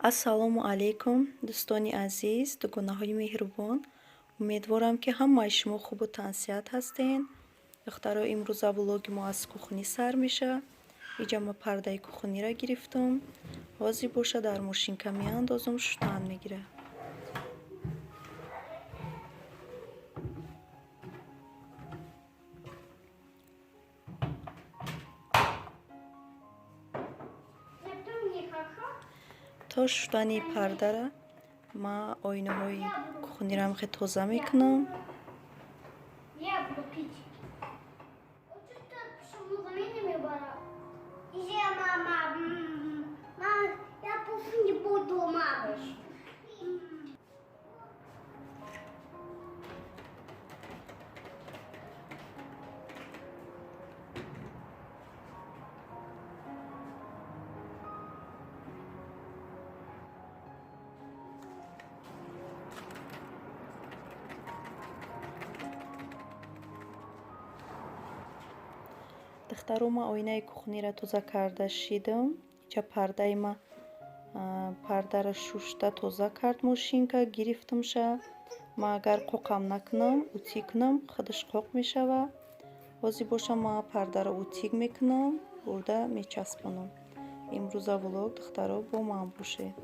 Ассалому алайкум, дӯстони азиз, дугонаҳои меҳрубон. Умедворам, ки ҳамаи шумо хубу тансиҳат ҳастен. Духтаро, имрӯза влоги мо аз кухонӣ сар меша. Иҷа ма пардаи кухонира гирифтум. Ҳозир боша дар мошинка меандозам, шуштан мегира. То шуштани пардара ма оинаҳои кухониram хе тоза мекунам. Духтаро, ма оинаи кухонира тоза карда шидам. Иҷа пардаи ма пардара шушта тоза кард мошинка, гирифтамша. Ма агар қоқам накунам, утик кунам, худаш қоқ мешава. Ҳозир боша ма пардаро утик мекунам, бурда мечаспонам. Имрӯза влог, духтаро, бо ман бошед.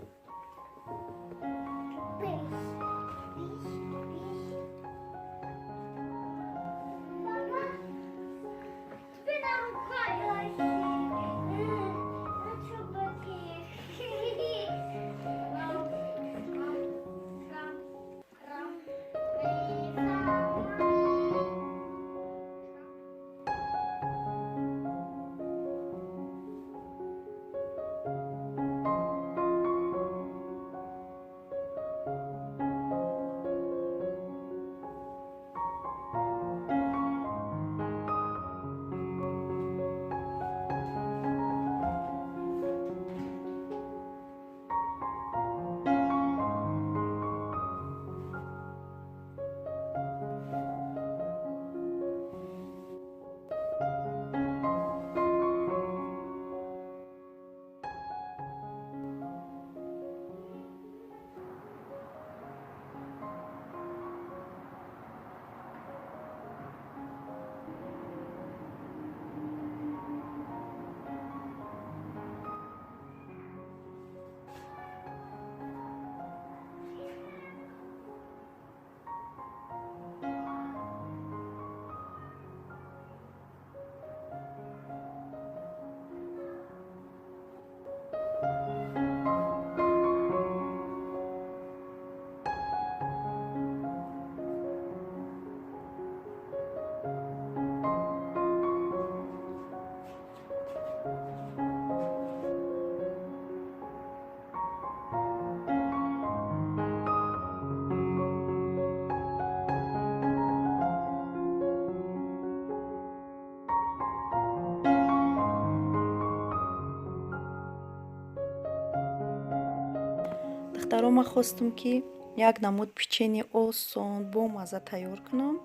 Духтаро, ма хостам, ки як намуд печени осон бо мазза тайёр кунам.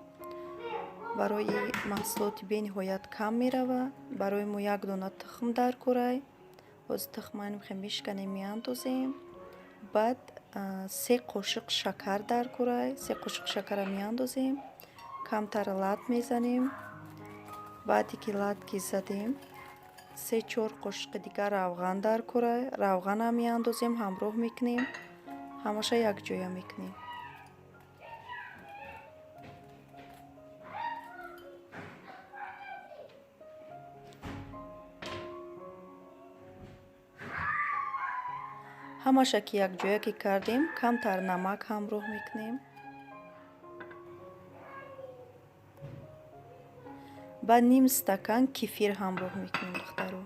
Барои маҳсулоти бениҳоят кам мерава. Барои мо як дона тухм дар кӯрай. Ҳозир тухмайнам хе мешканем, меандозем. Баъд 3 қошиқ шакар дар кӯрай. 3 қошиқ шакарра меандозем. Камтар лат мезанем. баъде ки лат ки задем, 3-4 қошиқи дигар равған дар кӯрай. Равғанам меандозем, ҳамроҳ мекунем. ҳамаша якҷоя мекунем. ҳамаша ки якҷоя ки кардем, камтар намак ҳамроҳ мекунем. ба ним стакан кефир ҳамроҳ мекунем, духтаро.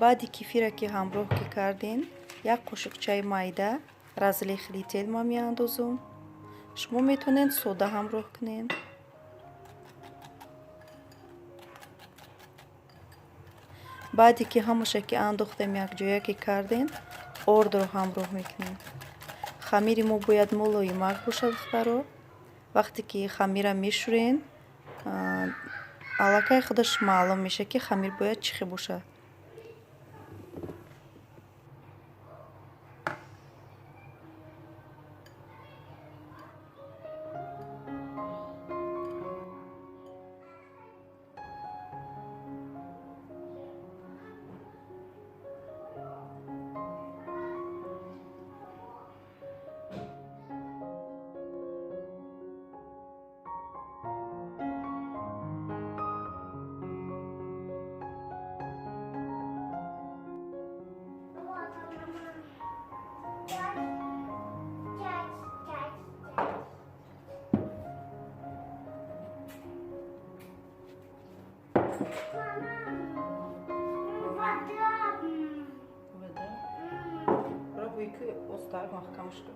баъди кефира ки ҳамроҳ ки кардем, 1 қошиқчаи майда разили хилител ма меандозам. шумо метавонед сода ҳамроҳ кунед. баъде ки ҳамаша ки андохтем якҷоя ки кардем, ордро ҳамроҳ мекунем. хамири мо бояд молоимак бошад, духтаро. вақте ки хамира мешӯрен, аллакай худаш маълум меша ки хамир бояд чӣ хел бошад. Büyükü ostar mahkamıştı.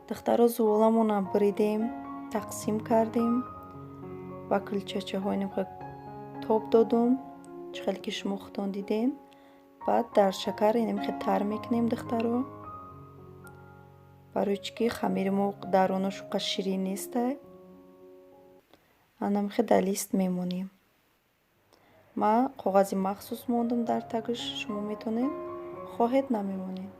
Духтаро зуволамона бридем, тақсим кардем, ба кулчачаҳои нимхел тоб додум, чӣ хеле ки шумо худтон диден. Баъд дар шакар нимхел тар мекунем духтаро, барои чӣ ки хамири мо дарунаш уқа ширин нестай. Анамхел дар лист мемонем. Ма коғази махсус мондам дар тагиш, шумо метонед хоҳед намемонед.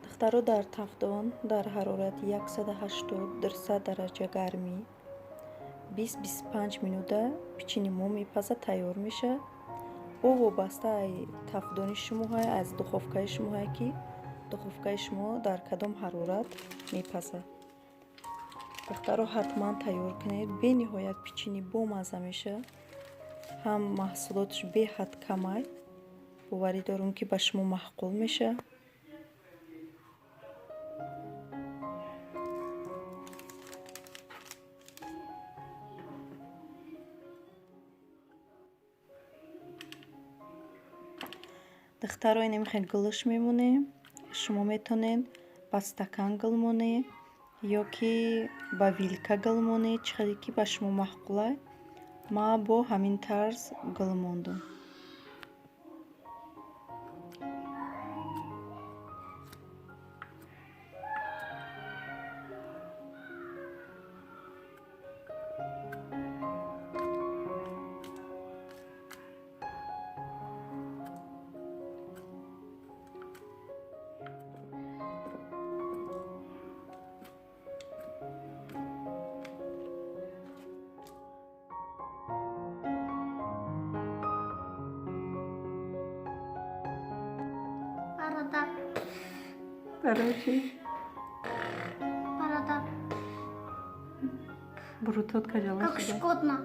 Духтаро дар тавдон дар ҳарорати 180-200 дараҷа гармӣ 20-25 минута печени мо мепаза, тайёр мешавад. Бо вобаста тавдони шумо аз духовкаи шумо ки духовкаи шумо дар кадом ҳарорат мепазад. Духтаро ҳатман тайёр кунед. Бениҳоят печени бомаза мешавад. ҳам маҳсулоташ беҳад камай. боварӣ дорам ки ба шумо маъқул мешавад. Духтаро немихел гулш мемонем. Шумо метонед ба стакан гул монед ё ки ба вилка гул монед, чӣ хеле ки ба шумо маъқул аст. ма бо ҳамин тарз гул мондам. Барои чӣ? Брутот каҷала шуда. Как шкодно.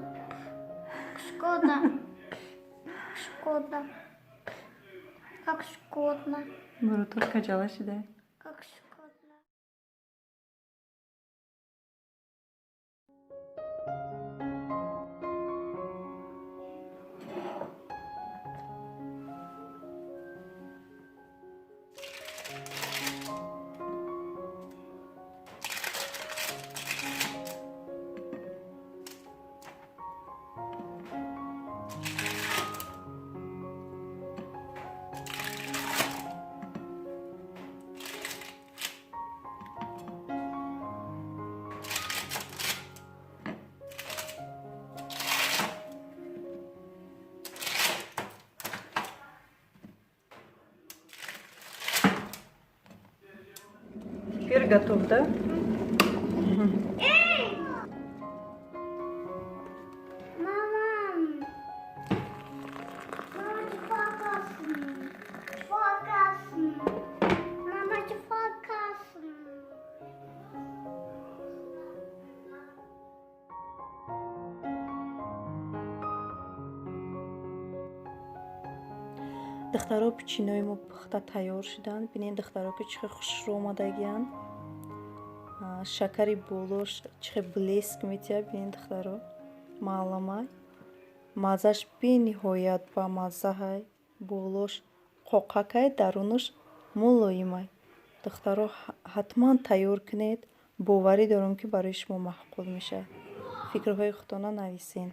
Как шкодно. Брутот каҷала шуда. Как шкодно. Теперь готов, да? Духтаро печенои мо пухта тайёр шуданд. Бинед духтаро ки чӣ хеле хушрӯ омадагиянд. Шакари болош чӣ хеле блеск метиҳад. Бинед духтаро маъламай. маззаш бениҳоят бамаззаҳай. Болош қоқакай, дарунаш мулоимай. Духтаро ҳатман тайёр кунед. Боварӣ дорам, ки барои шумо маъқул мешавад. фикрҳои худтона нависен.